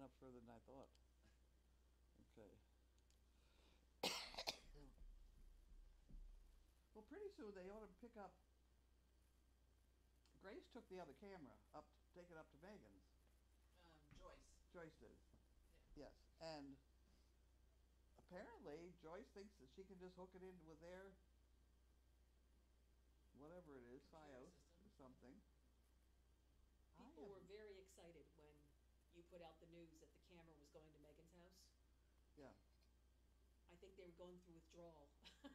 went up further than I thought. Okay. Well, pretty soon they ought to pick up. Grace took the other camera up, take it up to Megan's. Joyce. Joyce did. Yeah. Yes, and apparently Joyce thinks that she can just hook it in with their whatever it is, Computer FiOS system. or something. People were very excited when you put out the news that the camera was going to Megan's house. Yeah. I think they were going through withdrawal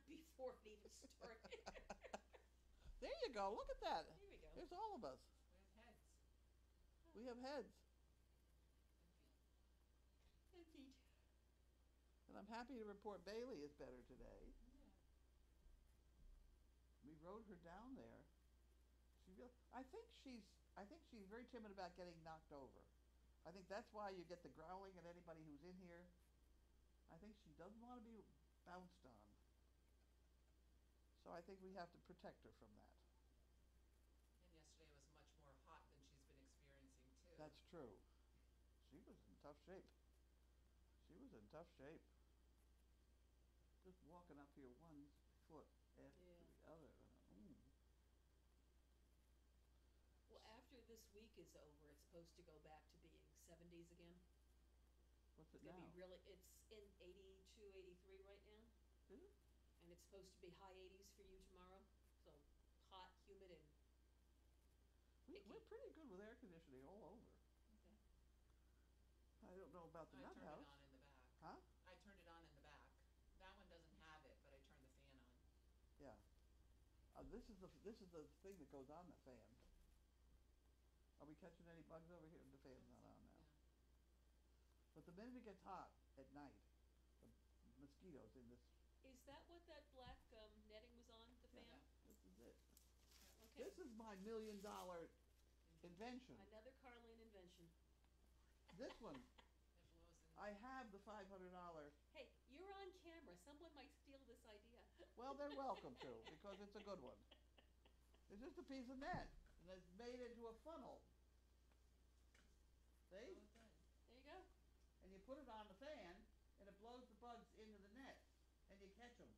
before it even started. There you go. Look at that. There we go. There's all of us. We have heads We have heads. and feet. And feet. And I'm happy to report Bailey is better today. Yeah. We rode her down there. I think she's very timid about getting knocked over. I think that's why you get the growling at anybody who's in here. I think she doesn't want to be bounced on. So I think we have to protect her from that. And yesterday was much more hot than she's been experiencing too. That's true. She was in tough shape. She was in tough shape. Just walking up here one foot after the other. Ooh. Well, after this week is over, it's supposed to go back to being 70s again. What's it It's gonna now? be really, it's in 82, 83 right now, Is it? and it's supposed to be high 80s for you tomorrow. So hot, humid, and We're icky. pretty good with air conditioning all over. okay. I don't know about the I nut turned house. it on in the back. Huh? I turned it on in the back. That one doesn't have it, but I turned the fan on. Yeah. This is the thing that goes on that fan. Are we catching any bugs over here? The fan's not on now. Yeah. But the minute it gets hot at night, the mosquitoes in this. Is that what that black netting was on, the fan? Yeah. This is it. Okay. This is my $1 million invention. Another Carlene invention. This one, There's Lowe's in. I have the $500. Hey, you're on camera. Someone might steal this idea. Well, they're welcome to, because it's a good one. It's just a piece of net, and it's made into a funnel. See? Oh, it does. There you go. And you put it on the fan, and it blows the bugs into the net, and you catch them.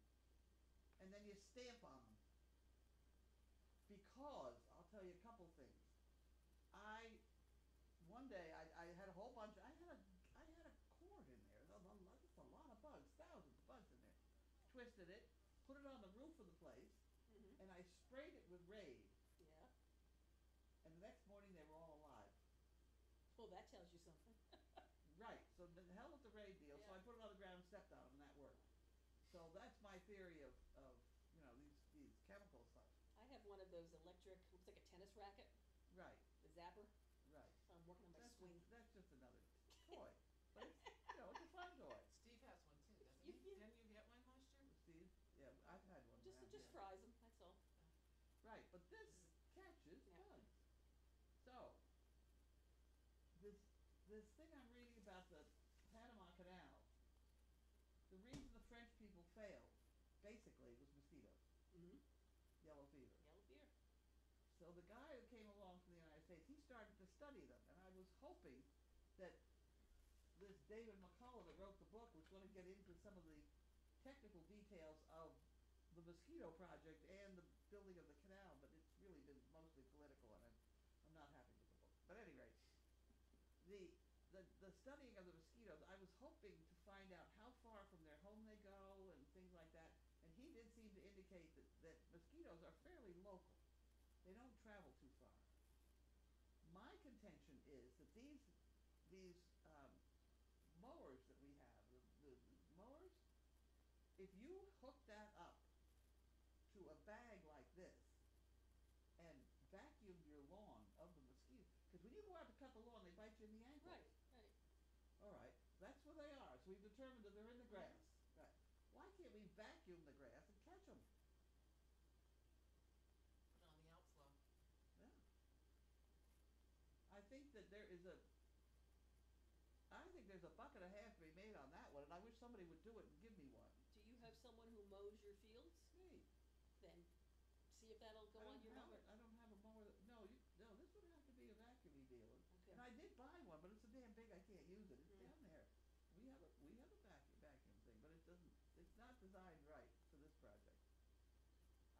And then you stamp on them. Because, I'll tell you a couple things. One day, I had a whole bunch, I had a cord in there, just a lot of bugs, thousands of bugs in there. Twisted it, put it on the roof of the place, Mm-hmm. and I sprayed it with Raid. Yeah. And the next morning, they were all alive. Well, that tells you something. Right, so the hell with the Raid deal, so I Yeah. put it on the ground and stepped on them, and that worked. So that's my theory of these chemical stuff. I have one of those electric, looks like a tennis racket, Right, the zapper. right. So I'm working on my swing. That's just another toy, but it's a fun toy. Steve has one too, doesn't You- he? you- Didn't you get one last year? Steve, yeah, I've had one. Just around just here. fries them. That's all. Right, but this catches Yeah. bugs. So, this thing I'm reading about the Panama Canal, the reason the French people failed, basically, was mosquitoes, Mm-hmm. yellow fever. Yellow beer. So the guy who came along from the United States, he started to study them, and I was hoping that this David McCullough that wrote the book was going to get into some of the technical details of the mosquito project and the building of the canal, but it's really been mostly political, and I'm not happy with the book. But at any rate, the studying of the mosquitoes, I was hoping to find out how far from their home they go and things like that, and he did seem to indicate that mosquitoes are fairly local. They don't travel too far. My contention is that these mowers that we have, the mowers, if you hook that up to a bag like this and vacuum your lawn of the mosquitoes, because when you go out to cut the lawn, they bite you in the ankles. Right. Right. All right, that's where they are. So we've determined that they're in the grass. Right. Why can't we vacuum the grass and catch them? Put it on the outflow. Yeah. I think that there's a buck and a half to be made on that one, and I wish somebody would do it and give me one. Do you have someone who mows your fields? Hey, Then see if that'll go on your mower. I don't have a mower that, no, this would have to be a vacuuming deal. Okay. And I I did buy one, but it's so damn big I can't use it. It's Mm. down there. We have a vacuum thing, but it's not designed right for this project.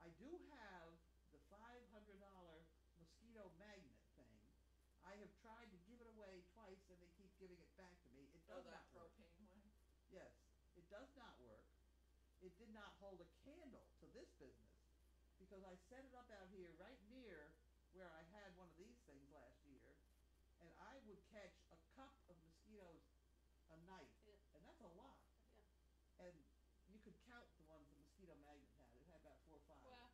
I do have the $500 mosquito magnet thing. I have tried to give it away twice and they keep giving it back to me. It Oh, does that not work. propane one? Yes, it does not work. It did not hold a candle to this business because I set it up out here right near where I had one of these things last year, and I would catch a cup of mosquitoes a night, Yeah. and that's a lot. Yeah. And you could count the ones the mosquito magnet had. It had about 4 or 5. Wow.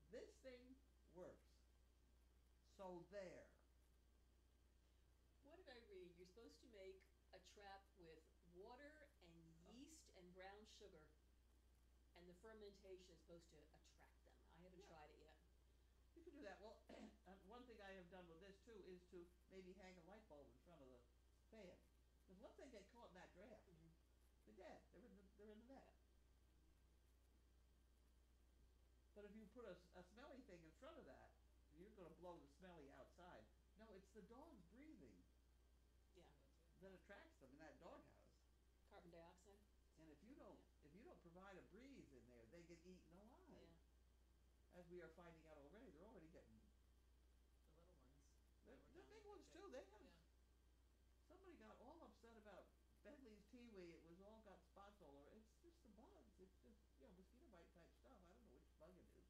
This thing works. So there. What did I read? You're supposed to make a trap with water and yeast and brown sugar, and the fermentation is supposed to attract them. I haven't Yeah. tried it yet. You can do that. Well, one thing I have done with this too is to maybe hang a light bulb in front of the fan. Because once they get caught in that draft, Mhm. they're dead. They're in the net. But if you put a smelly thing in front of that, you're going to blow the smelly outside. No, it's the dog's breathing Yeah. that attracts them in that doghouse. Carbon dioxide. And if you don't provide a breeze in there, they get eaten alive. Yeah. As we are finding out already, they're already getting. The little ones. They're, that were they're down big at the ones pit. too. They have. Yeah. Somebody got all upset about Bentley's Tiwi. It was all got spots all over. It's just the bugs. It's just mosquito bite type stuff. I don't know which bug it is, but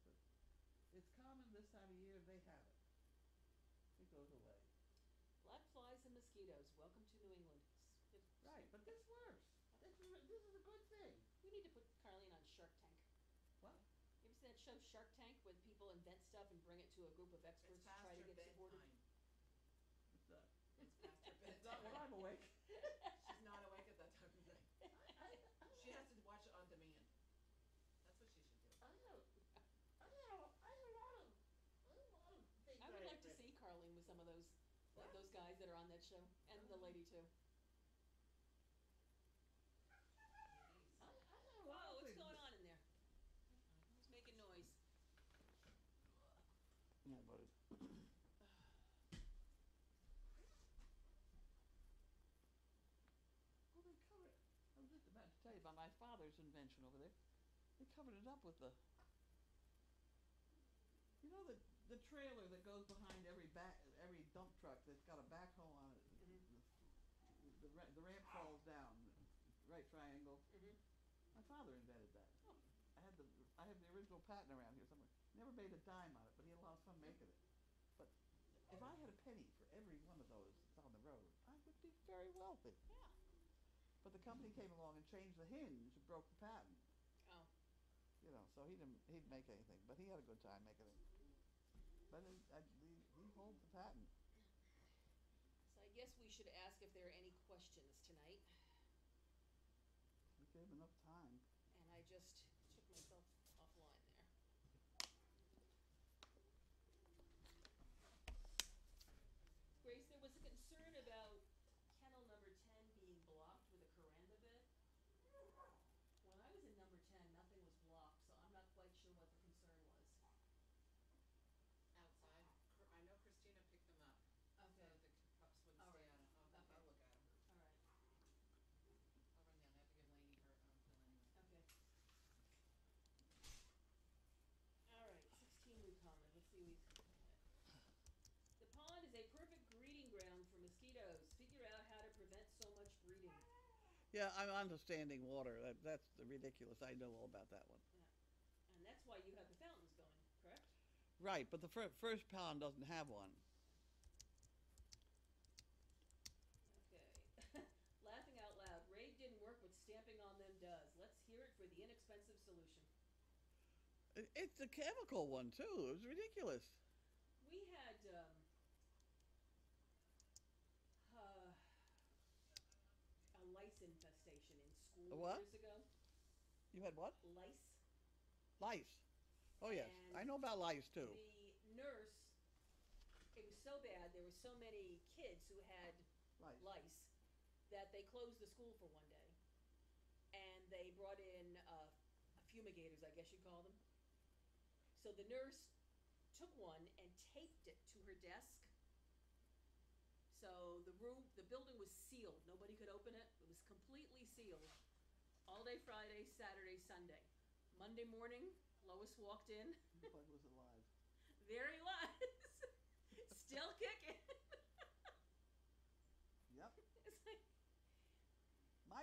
it's common this time of year. They have it. It goes away. Black flies and mosquitoes. Welcome to New England. Right, but this works. This is a good thing. We need to put Carlene on Shark Tank. What? You ever seen that show Shark Tank, when people invent stuff and bring it to a group of It's experts to past try to her get supported? bedtime. It's not. It's past her bedtime. It's not when I'm awake. She's not awake at that time of night. I She has to watch it on demand. That's what she should do. have a lot of things. I would like to see Carlene with some of those What? those guys that are on that show, and the lady too. Whoa, what's going on in there? Who's making noise? Yeah, buddy. Well, they cover it. I was just about to tell you about my father's invention over there. They covered it up with the trailer that goes behind every dump truck that's got a backhoe on it. Mhm. The ramp falls down, right triangle. Mhm. My father invented that. Oh. I have the original patent around here somewhere. Never made a dime on it, but he had a lot of fun making it. But if I had a penny for every one of those that's on the road, I would be very wealthy. Yeah. But the company came along and changed the hinge and broke the patent. Oh. So he didn't make anything, but he had a good time making it. But he holds the patent. So I guess we should ask if there are any questions tonight. We gave him enough time. And I just took myself offline there. Grace, there was a concern about kennel number 10 being blocked with a caramba bit. When I was in number 10, nothing was blocked, so I'm not quite sure what the concern was. Outside. I know Christina picked them up. Okay. So the pups wouldn't All stay right. out. I'll Okay. look at them. All right. I'll run down. I have to give Lainey her pill anyway. Okay. All right, 16 we've common. Let's see what we've. The pond is a perfect breeding ground for mosquitoes. Figure out how to prevent so much breeding. Yeah, I'm understanding water. That's ridiculous. I know all about that one. Yeah. And that's why you have the fountains going, correct? Right, but the first pond doesn't have one. Okay. Laughing out loud. Raid didn't work, but stamping on them does. Let's hear it for the inexpensive solution. It's a chemical one too. It was ridiculous. We had a lice infestation in school A what? years ago. You had what? Lice. Lice. Oh yes, And I know about lice too. The nurse, it was so bad, there were so many kids who had lice that they closed the school for one day. And they brought in fumigators, I guess you'd call them. So the nurse took one and taped it to her desk So the building was sealed. Nobody could open it. It was completely sealed. All day Friday, Saturday, Sunday. Monday morning, Lois walked in. The bug was alive. There he was. Still kicking. Yep. It's like,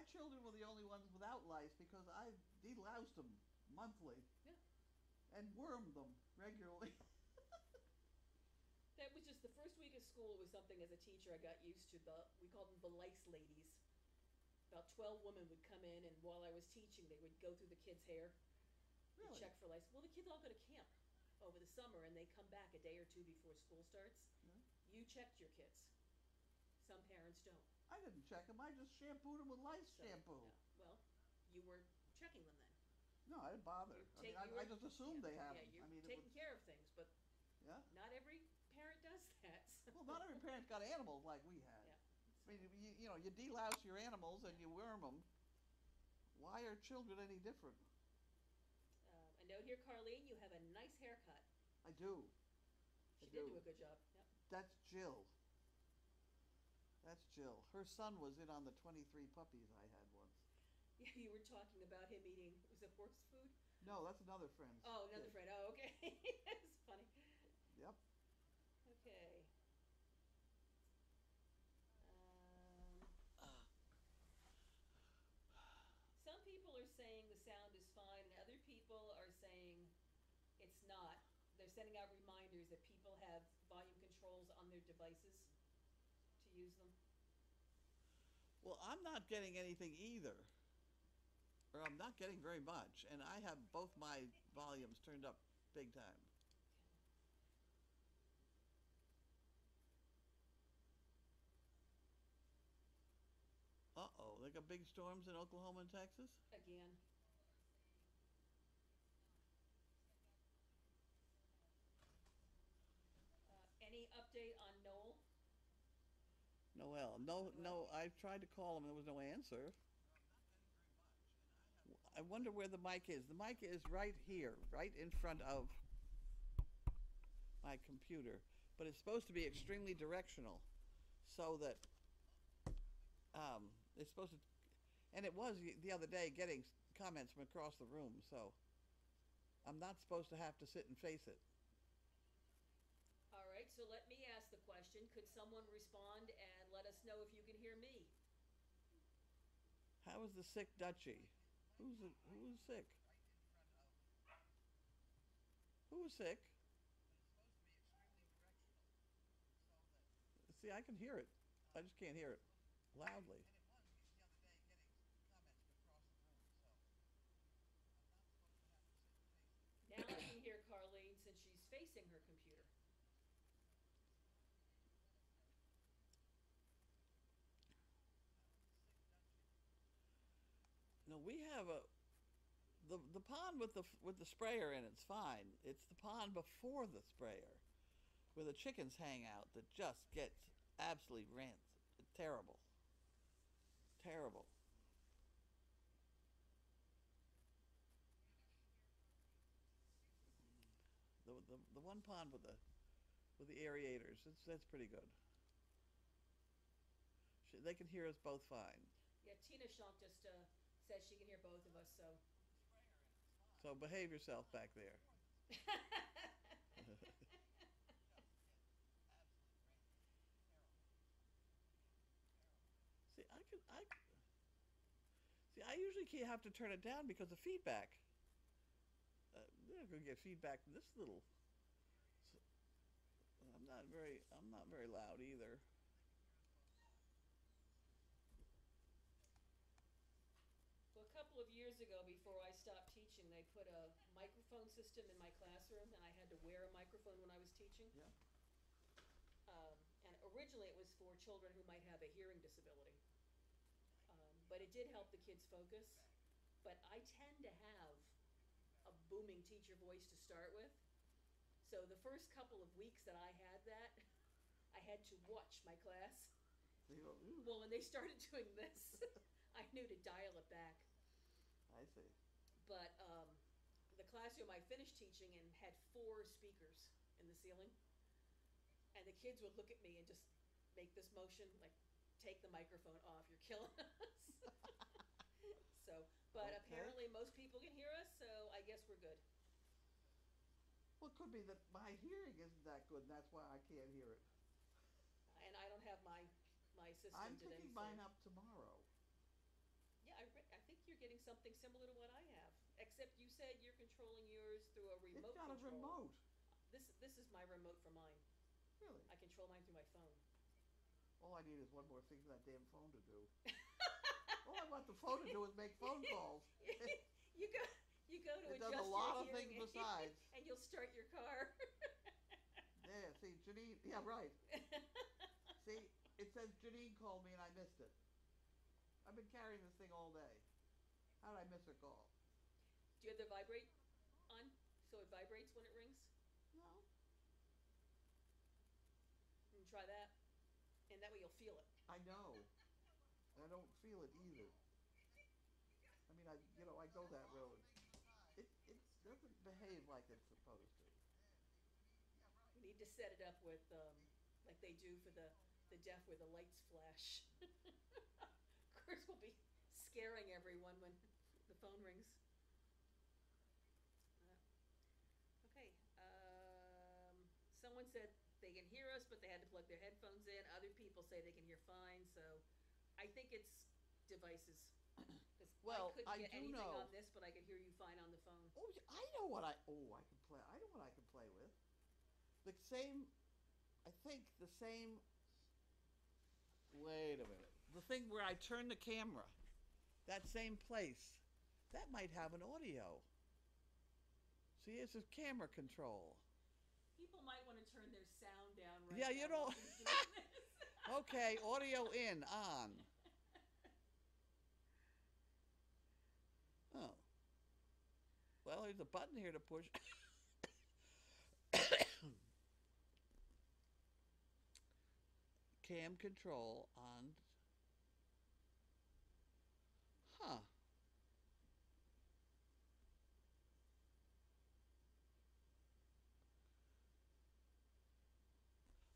My children were the only ones without lice because I deloused them monthly. Yeah. And wormed them regularly. that was just the first week of school was something as a teacher I got used to. We called them the lice ladies. About 12 women would come in, and while I was teaching, they would go through the kids' hair. Really? Check for lice. Well, the kids all go to camp over the summer, and they come back a day or two before school starts. Yeah. You checked your kids. Some parents don't. I didn't check them. I just shampooed them with lice shampoo. Yeah. Well, you were checking them then. No, I didn't bother. I just assumed they have them. Yeah, I you're mean, taking care of things, but yeah. not every parent does that. So. Well, not every parent's got animals like we had. Yeah. I mean, you delouse your animals and you worm them. Why are children any different? A note here, Carlene, you have a nice haircut. I do. She did do a good job. Yep. That's Jill. That's Jill. Her son was in on the 23 puppies I had once. Yeah, you were talking about him eating, was it horse food? No, that's another friend. Oh, another friend. Oh, okay. That's funny. Yep. Okay. Some people are saying the sound is fine, and other people are saying it's not. They're sending out reminders that people have volume controls on their devices to use them. Well, I'm not getting anything either. Or I'm not getting very much. And I have both my volumes turned up big time. Uh-oh, they got big storms in Oklahoma and Texas? Again. Any update on Noel? Noel. No, I tried to call him, there was no answer. I wonder where the mic is. The mic is right here, right in front of my computer. But it's supposed to be extremely directional so that it's supposed to, and it was the other day getting comments from across the room, so I'm not supposed to have to sit and face it. All right, so let me ask the question. Could someone respond and let us know if you can hear me? How is the sick duchy? Who's sick? Who was sick? See, I can hear it. I just can't hear it loudly. Now I can hear Carlene since she's facing her computer. No, we have the pond with the sprayer in it's fine. It's the pond before the sprayer, where the chickens hang out, that just gets absolutely terrible. Terrible. The one pond with the aerators, that's pretty good. They can hear us both fine. Yeah, Tina Schonk just says she can hear both of us, so. So behave yourself back there. I usually have to turn it down because of feedback. They're not going to get feedback from this little. I'm not very loud either. Well, a couple of years ago, before I stopped teaching, they put a microphone system in my classroom, and I had to wear a microphone when I was teaching. Yeah. And originally it was for children who might have a hearing disability. But it did help the kids focus. But I tend to have a booming teacher voice to start with. So the first couple of weeks that I had that, I had to watch my class. Well, when they started doing this, I knew to dial it back. I see. But the classroom I finished teaching in had 4 speakers in the ceiling. And the kids would look at me and just make this motion, like, take the microphone off, you're killing us. So, but Okay. apparently most people can hear us, so I guess we're good. Well, it could be that my hearing isn't that good, and that's why I can't hear it. And I don't have my system I'm today, picking so. mine up tomorrow. Yeah, I think you're getting something similar to what I have, except you said you're controlling yours through a remote It's got a control. remote. This is my remote for mine. Really? I control mine through my phone. All I need is one more thing for that damn phone to do. All I want the phone to do is make phone calls. you go to It adjust does a lot your of things hearing besides. and you'll start your car. Yeah, see, Janine, yeah, right. See, it says Janine called me and I missed it. I've been carrying this thing all day. How did I miss her call? Do you have the vibrate on, so it vibrates when it rings? No. You can try that, and that way you'll feel it. I know. I don't feel it either. I mean, I go that road. It doesn't behave like it's supposed to. We need to set it up with, like they do for the deaf where the lights flash. Of course, we'll be scaring everyone when the phone rings. Okay, someone said they can hear us, but they had to plug their headphones in. Other people say they can hear fine, so I think it's devices. 'Cause Well, I couldn't I get do anything know. on this, but I could hear you fine on the phone. Oh, I know what I can play. I know what I can play with. The same, I think the same. Wait a minute. The thing where I turn the camera, that same place, that might have an audio. See, it's a camera control. People might want to turn their sound down right Yeah, now you know. while we're doing this. Okay, audio in, on. Oh. Well, there's a button here to push. Cam control on. Huh.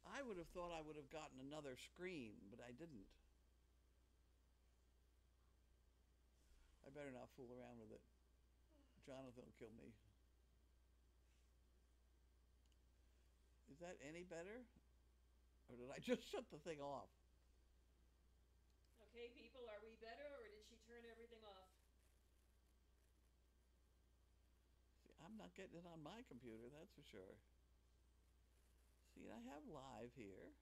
I would have thought I would have gotten another screen, but I didn't. I better not fool around with it. Jonathan will kill me. Is that any better? Or did I just shut the thing off? Okay, people, are we better, or did she turn everything off? See, I'm not getting it on my computer, that's for sure. See, I have live here.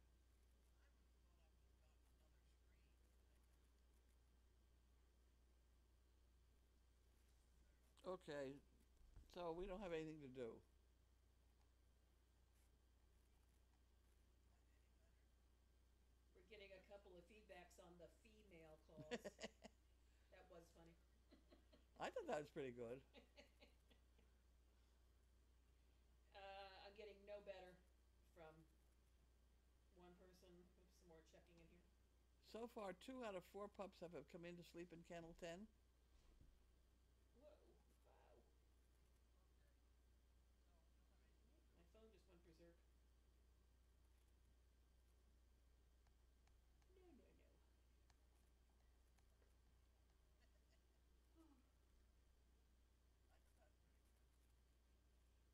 Okay, so we don't have anything to do. We're getting a couple of feedbacks on the female calls. That was funny. I thought that was pretty good. I'm getting no better from one person. Oops, some more checking in here. So far, 2 out of 4 pups have come in to sleep in kennel 10. Whoa, wow. My phone just went berserk. No, no, no.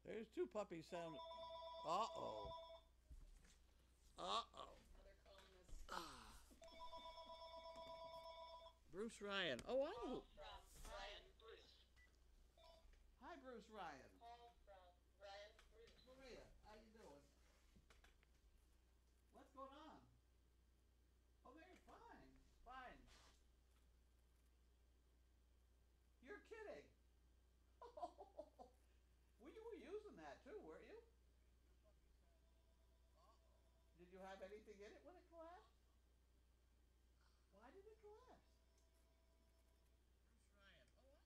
There's 2 puppies sound. Uh-oh. Uh-oh. Now they're calling us. Ah. Bruce Ryan. Oh, I know. From Ryan Bruce. Hi, Bruce Ryan. Call from Ryan Bruce. Maria, how you doing? What's going on? Oh, they're fine. Fine. You're kidding. Well, you were using that too, weren't you? Did you have anything in it when it collapsed? Why did it collapse? Bruce Ryan.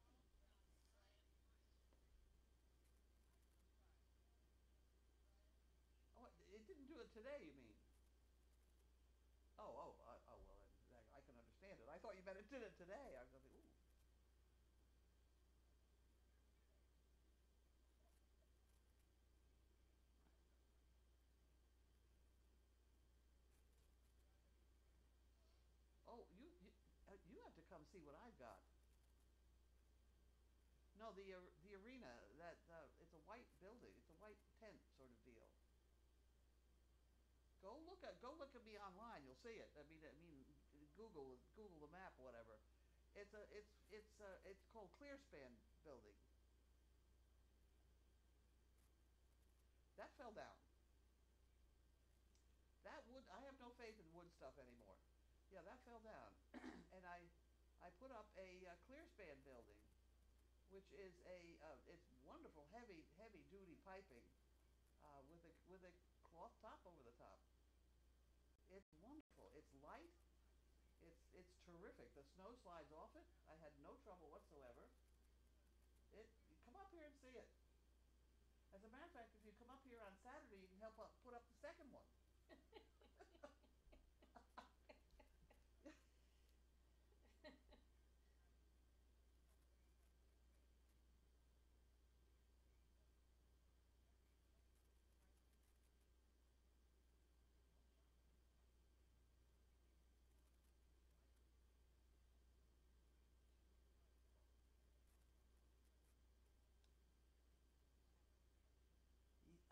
Oh, I know. Oh, it didn't do it today, you mean? Oh, well, I can understand it. I thought you meant it did it today. I was thinking, ooh. got? No, the arena that it's a white building. It's a white tent sort of deal. Go look at me online. You'll see it. I mean, Google the map, whatever. It's called Clearspan Building. That fell down. That wood. I have no faith in wood stuff anymore. Yeah, that fell down, and I put up a Clearspan building, which is it's wonderful heavy duty piping, with a cloth top over the top. It's wonderful. It's light. It's terrific. The snow slides off it. I had no trouble whatsoever. It Come up here and see it. As a matter of fact, if you come up here on Saturday, you can help put up the second one.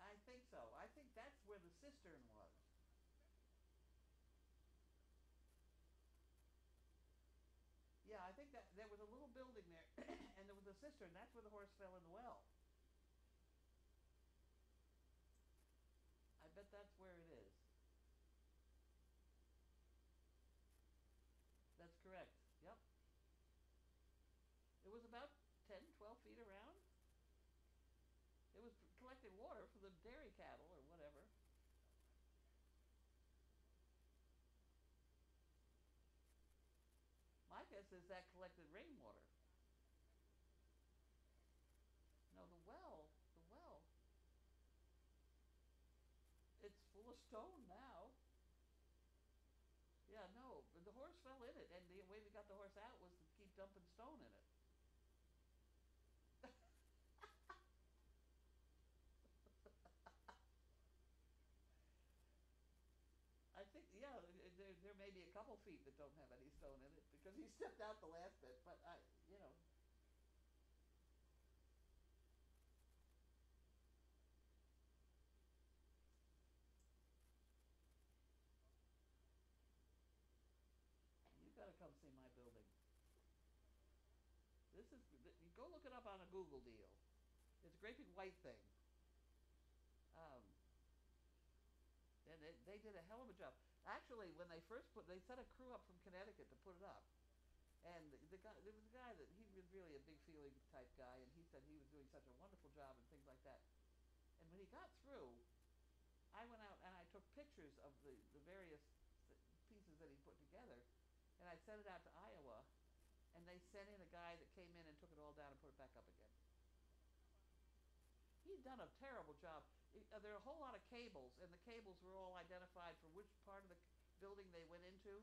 I think so. I think that's where the cistern was. Yeah, I think that there was a little building there, and there was a cistern. That's where the horse fell in the well. I bet that's where it is. That's correct. Yep. It was about 10, 12 feet around. It was collecting water for the dairy cattle or whatever. My guess is that collected rainwater. No, the well, it's full of stone now. Yeah, no, but the horse fell in it, and the way we got the horse out was to keep dumping stone in it. I think, yeah, there may be a couple feet that don't have any stone in it because he stepped out the last bit. But you know, you got to come see my building. You go look it up on a Google deal. It's a great big white thing. Um, and they did a hell of a job. Actually, when they sent a crew up from Connecticut to put it up, and there was a guy that he was really a big feeling type guy, and he said he was doing such a wonderful job and things like that. And when he got through, I went out and I took pictures of the various pieces that he put together, and I sent it out to Iowa, and they sent in a guy that came in and took it all down and put it back up again. He'd done a terrible job. There are a whole lot of cables, and the cables were all identified for which part of the building they went into.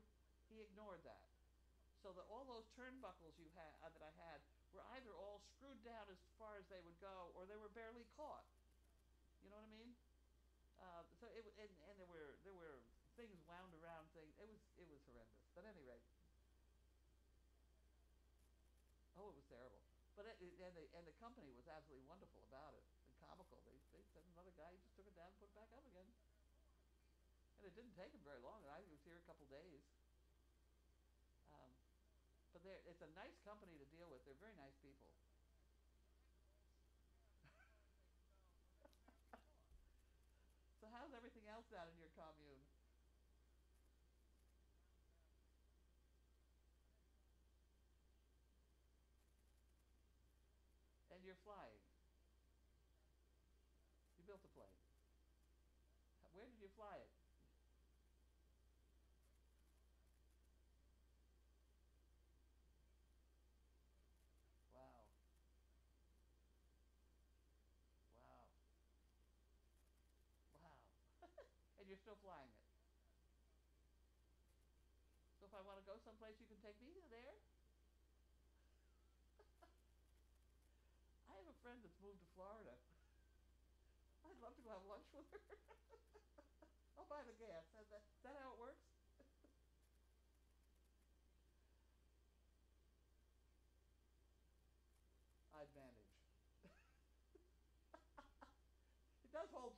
He ignored that, so that all those turnbuckles that I had were either all screwed down as far as they would go, or they were barely caught. You know what I mean? And there were things wound around things. It was horrendous. But at any rate, oh, it was terrible. But and the company was absolutely wonderful about it and comical. They sent another guy. He just took it down and put it back up again. And it didn't take him very long. I was here a couple days. Um, but it's a nice company to deal with. They're very nice people. So how's everything else down in your commune? And you're flying. You built a plane. Where did you fly it? Wow. Wow. Wow. And you're still flying it. So if I want to go someplace, you can take me there? I have a friend that's moved to Florida. I'd love to go have lunch with her. I'll buy the gas. Is that how it works?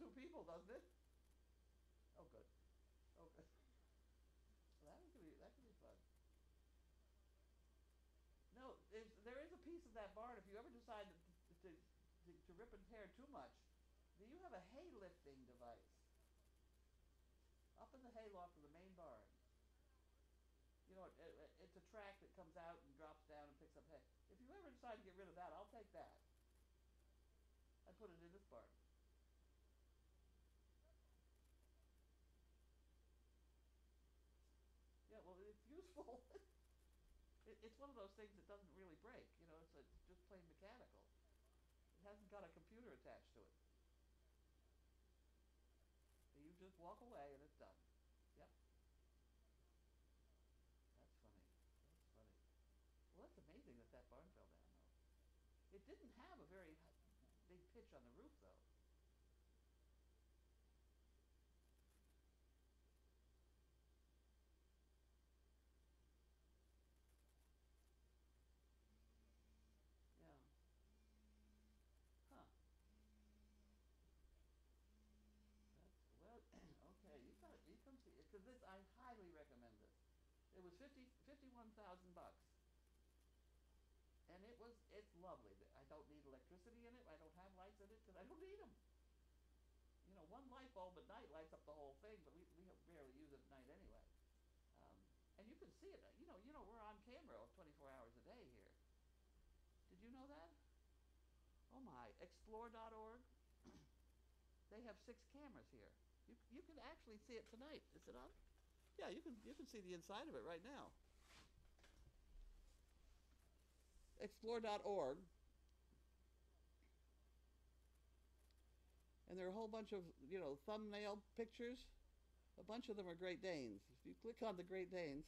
2 people, doesn't it? Oh, good. Oh, good. Well, that could be fun. No, there is a piece of that barn. If you ever decide to rip and tear too much, you have a hay lifting device up in the hay loft of the main barn. You know, it's a track that comes out and drops down and picks up hay. If you ever decide to get rid of that, I'll take that. I put it in this barn. Yeah, well, it's useful. It's one of those things that doesn't really break. You know, it's just plain mechanical. It hasn't got a computer attached to it. You just walk away and it's done. Yep. That's funny. That's funny. Well, that's amazing that that barn fell down, though. It didn't have a very big pitch on the roof, though. Yeah. Huh. That's well. Okay. You come see it because this I highly recommend this. It was 51,000 bucks, and it's lovely. I don't need electricity in it. I don't have lights in it because I don't need them. You know, one light bulb at night lights up the whole thing, but we barely use it at night anyway. Um, and you can see it. You know, we're on camera 24 hours a day here. Did you know that? Oh my! Explore.org. They have 6 cameras here. You can actually see it tonight. Is it on? Yeah, you can see the inside of it right now. Explore.org. And there are a whole bunch of, thumbnail pictures. A bunch of them are Great Danes. If you click on the Great Danes,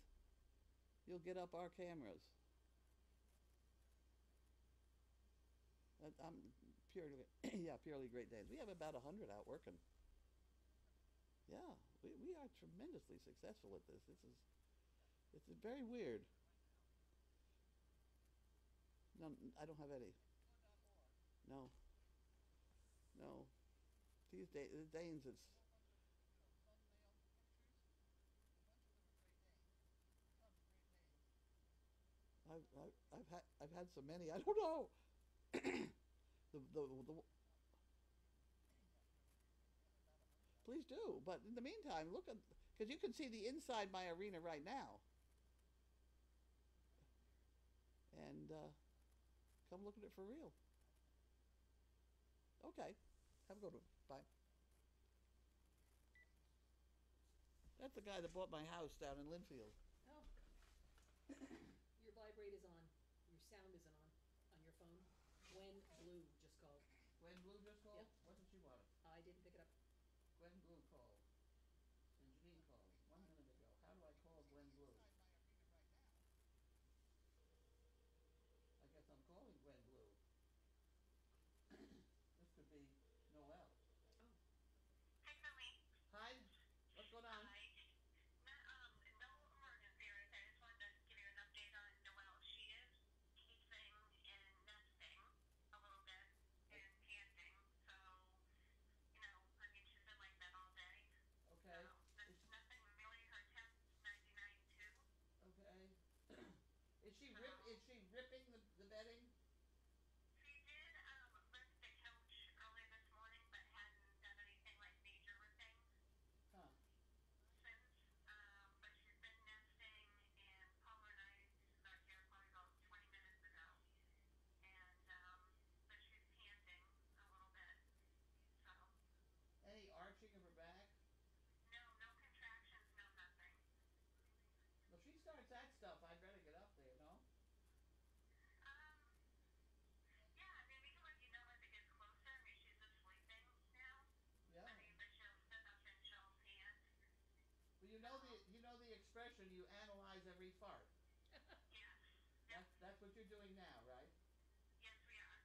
you'll get up our cameras. I'm purely, purely Great Danes. We have about 100 out working. Yeah, we are tremendously successful at this. It's very weird. No, I don't have any. No, no. The Danes, it's. I've had so many. I don't know. the Please do. But in the meantime, look at because you can see the inside my arena right now, and come look at it for real. Okay, have a good one. Bye. That's the guy that bought my house down in Linfield. Oh, your vibrate is on. Your sound isn't on your phone. Gwen Blue just called. Gwen Blue just called? Yep. What did she want? I didn't pick it up. Gwen Blue called. And Janine called 1 minute ago. How do I call Gwen Blue? I guess I'm calling Gwen Blue. This could be Noelle. Oh. Hi, Kelly. Hi. What's going on? Hi. No emergency or anything. I just wanted to give you an update on Noelle. She is teething and nesting a little bit and panting. So, I mean, she's been like that all day. Okay. So, that's nothing really. Her temp's 99 too. Okay. Is she So, ripping the bedding? she did lift the couch early this morning, but hadn't done anything like major ripping Huh. since. But she's been nesting, and Paula and I got here probably about 20 minutes ago, and but she's panting a little bit. So Any arching of her back? no contractions, no nothing. Well, if she starts that stuff, I'd better get up there, no? Um, yeah, I mean we can let you know as it gets closer. I mean she's just sleeping now. Yeah. I mean, but she'll sit up and she'll pant. Well, you know the expression, you analyze every fart. Yes. Yep. That's what you're doing now, right? Yes, we are.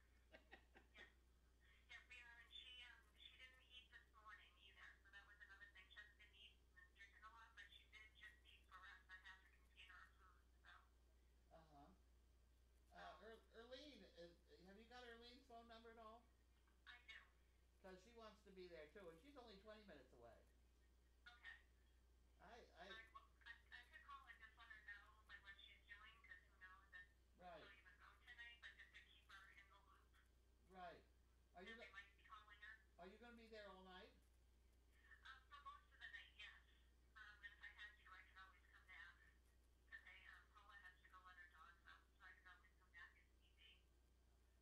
Yep. Yep, we are. And she didn't eat this morning either, so that was another thing. She hasn't been eating and drinking a lot, but she did just eat for us a half a container of food. So, Uh-huh. so Erlene, have you got Erlene's phone number at all? I do. Because she wants to be be there too, and she's only 20 minutes away. Okay. I Alright, well, I could call and just let her know, like, what she's doing, because who knows if right, she'll even go tonight, but just to keep her in the loop. right. Are you That they might be calling her. are you going to be there all night? For most of the night, yes. And if I had to, I could always come back. Because Paula has to go let her dogs out, so I could always come back if need be.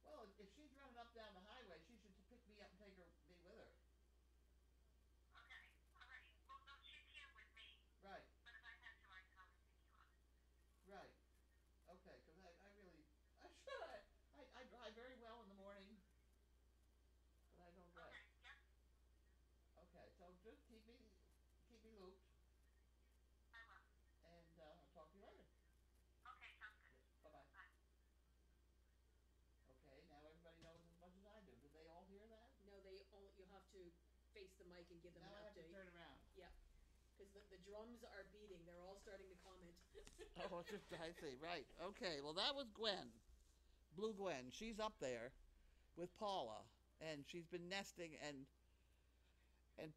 Well, if she's running up down the highway, she should pick me up and take me with her. Okay, alright. Well, no, she's here with me. Right, But if I had to, I could always pick you up. right. Okay, because I really I should I drive very well in the morning, but I don't drive. Okay, yep, Okay, so just keep me looped, I will. and I'll talk to you later. Okay, sounds good. Bye bye. Bye. Okay, now everybody knows as much as I do. Did they all hear that? No, you'll have to face the mic and give them Now an I have to update. turn around. Yep, because the drums are beating, they're all starting to comment. Oh, I see. Right. Okay. Well, that was Gwen, Blue Gwen. She's up there with Paula, and she's been nesting and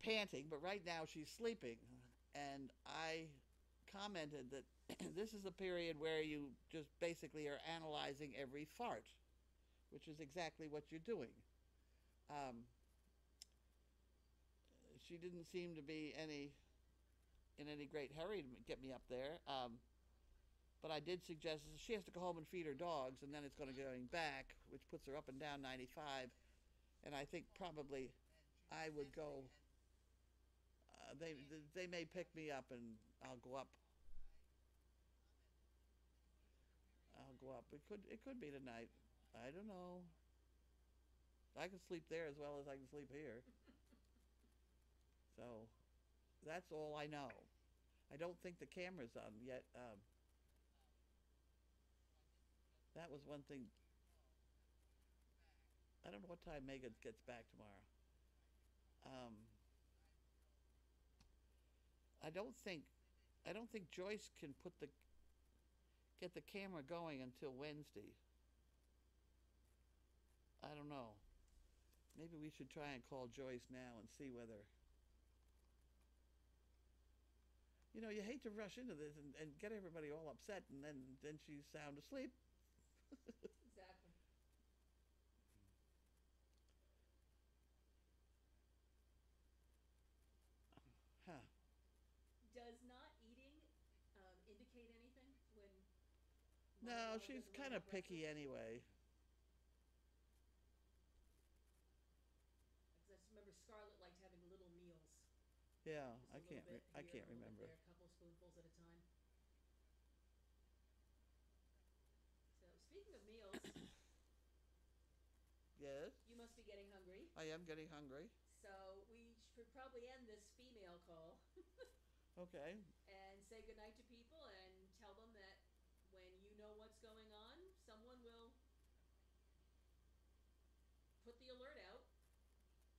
panting, but right now she's sleeping. And I commented that this is a period where you just basically are analyzing every fart, which is exactly what you're doing. She didn't seem to be in any great hurry to get me up there. But I did suggest she has to go home and feed her dogs, and then it's going to be going back, which puts her up and down 95. And I think probably I would go. They may pick me up, and I'll go up. It could be tonight. I don't know. I can sleep there as well as I can sleep here. So that's all I know. I don't think the camera's on yet. That was one thing. I don't know what time Megan gets back tomorrow. I don't think Joyce can get the camera going until Wednesday. I don't know. Maybe we should try and call Joyce now and see whether. You know, you hate to rush into this and get everybody all upset, and then she's sound asleep. Exactly. Huh. Does not eating indicate anything when? No, Mama she's doesn't kind wanna of have picky breakfast? anyway. Because I just remember Scarlett liked having little meals. Yeah, Just a I little can't. bit I here, can't a little bit remember. there, a couple spoonfuls at a time. So speaking of meals, Yes, you must be getting hungry. I am getting hungry. So we should probably end this female call Okay. and say goodnight to people and tell them that when you know what's going on, someone will put the alert out.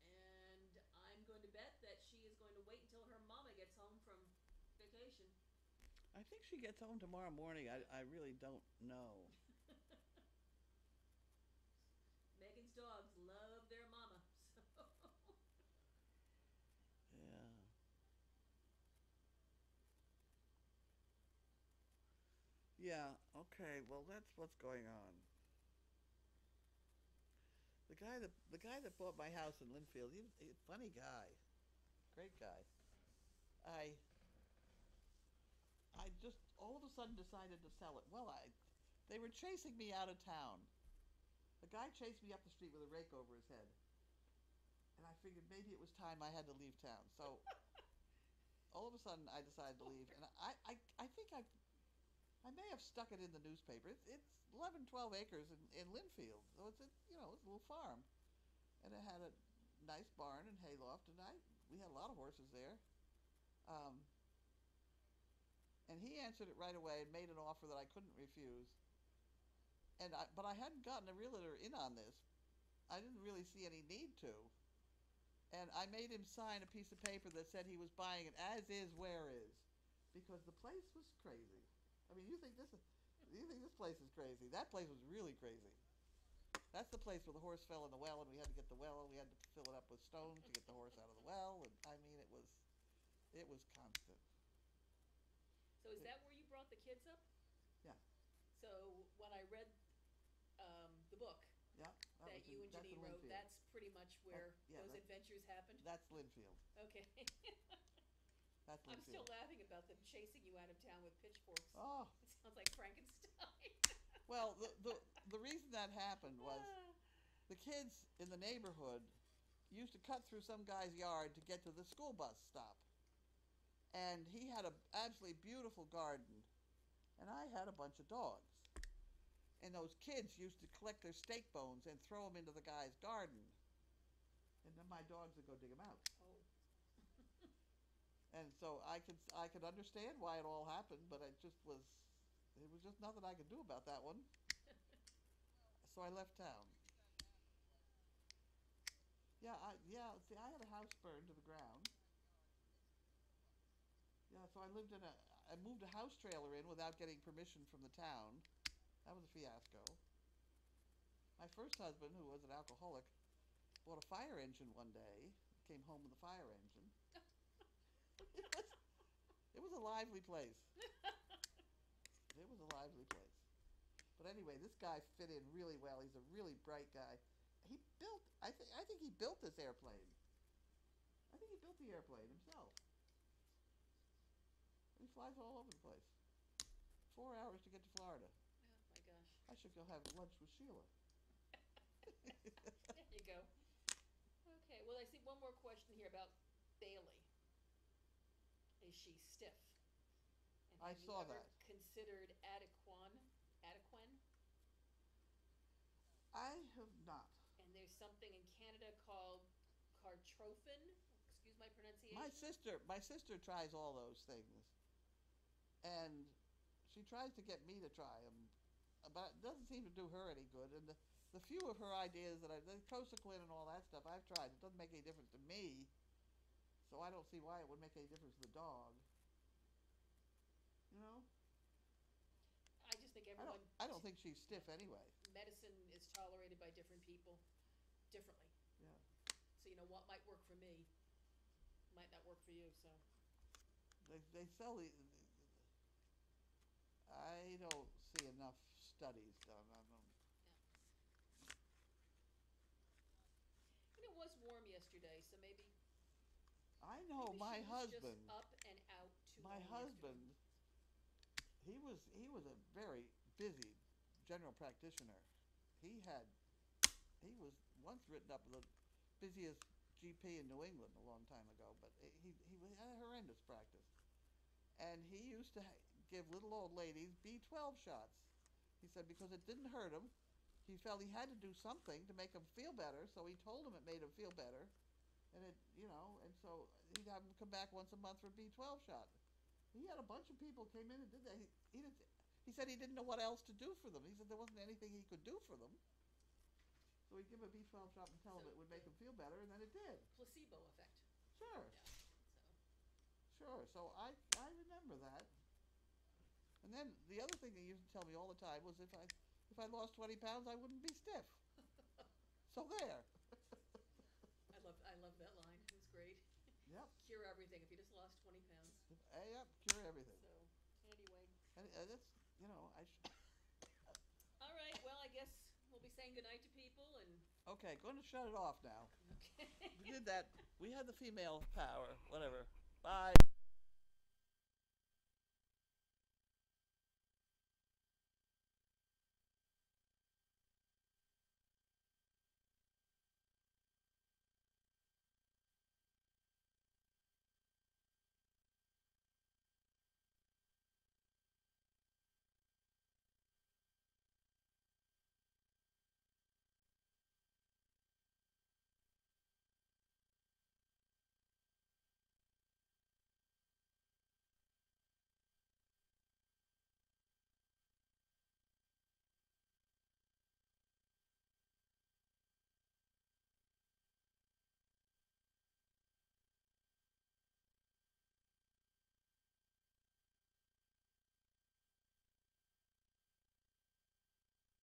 And I'm going to bet that she is going to wait until her mama gets home from vacation. I think she gets home tomorrow morning. I really don't know. Megan's dogs love their mama, so Yeah. Yeah. Okay. Well, that's what's going on. The guy that bought my house in Linfield, he funny guy, great guy. I I just all of a sudden decided to sell it. Well, they were chasing me out of town. A guy chased me up the street with a rake over his head, and I figured maybe it was time I had to leave town. So all of a sudden, I decided to leave, and I think I may have stuck it in the newspaper. It's 11, 12 acres in Linfield, so it's it's a little farm, and it had a nice barn and hayloft, and we had a lot of horses there. Um, and he answered it right away and made an offer that I couldn't refuse. But I hadn't gotten a realtor in on this. I didn't really see any need to. And I made him sign a piece of paper that said he was buying it as is, where is, because the place was crazy. I mean, you think this place is crazy? That place was really crazy. That's the place where the horse fell in the well, and we had to get the well, and we had to fill it up with stones to get the horse out of the well, and I mean, it was constant. So is that where you brought the kids up? Yeah. So when I read, the book Yeah. that you and Janine wrote, Linfield. that's pretty much where yeah, those that- adventures happened? That's Linfield. Okay. That's I'm Linfield. still laughing about them chasing you out of town with pitchforks. Oh, It sounds like Frankenstein. well, the reason that happened was the kids in the neighborhood used to cut through some guy's yard to get to the school bus stop. And he had a absolutely beautiful garden, and I had a bunch of dogs. And those kids used to collect their steak bones and throw them into the guy's garden. And then my dogs would go dig them out. Oh. And so I could understand why it all happened, but it was just nothing I could do about that one. So I left town. See, I had a house burned to the ground. Yeah, so I moved a house trailer in without getting permission from the town. That was a fiasco. My first husband, who was an alcoholic, bought a fire engine one day, came home with a fire engine. It was a lively place. It was a lively place. But anyway, this guy fit in really well. He's a really bright guy. I think he built this airplane. I think he built the airplane himself. He flies all over the place. 4 hours to get to Florida. Oh my gosh. I should go have lunch with Sheila. There you go. Okay, well, I see one more question here about Bailey. Is she stiff? And I have saw you ever that. considered Adequan? I have not. And there's something in Canada called Cartrophin. Excuse my pronunciation. My sister tries all those things, and she tries to get me to try them, but it doesn't seem to do her any good. And the few of her ideas the Cosequin and all that stuff I've tried, it doesn't make any difference to me. So I don't see why it would make any difference to the dog. You know? I just think everyone. I don't think she's stiff anyway. Medicine is tolerated by different people differently. Yeah. So what might work for me might not work for you. So They sell the. I don't see enough studies done on them. and it was warm yesterday, so maybe. I know maybe my she was husband. Just up and out too My long husband, yesterday. he was a very busy general practitioner. He was once written up as the busiest GP in New England a long time ago, but he had a horrendous practice. And he used to give little old ladies B12 shots. He said because it didn't hurt him, he felt he had to do something to make him feel better, so he told him it made him feel better. And and so he'd have them come back once a month for a B12 shot. He had a bunch of people came in and did that. He said he didn't know what else to do for them. He said there wasn't anything he could do for them. So he'd give him a B12 shot and tell him it would make him feel better, and then it did. Placebo effect. Sure, Yeah. sure. So I remember that. And then the other thing they used to tell me all the time was if I lost 20 pounds, I wouldn't be stiff. So there. I love that line. It was great. Yep. Cure everything if you just lost 20 pounds. Yep. Cure everything. So anyway. And that's All right. Well, I guess we'll be saying goodnight to people and. Okay, going to shut it off now. Okay. We did that. We had the female power. Whatever. Bye.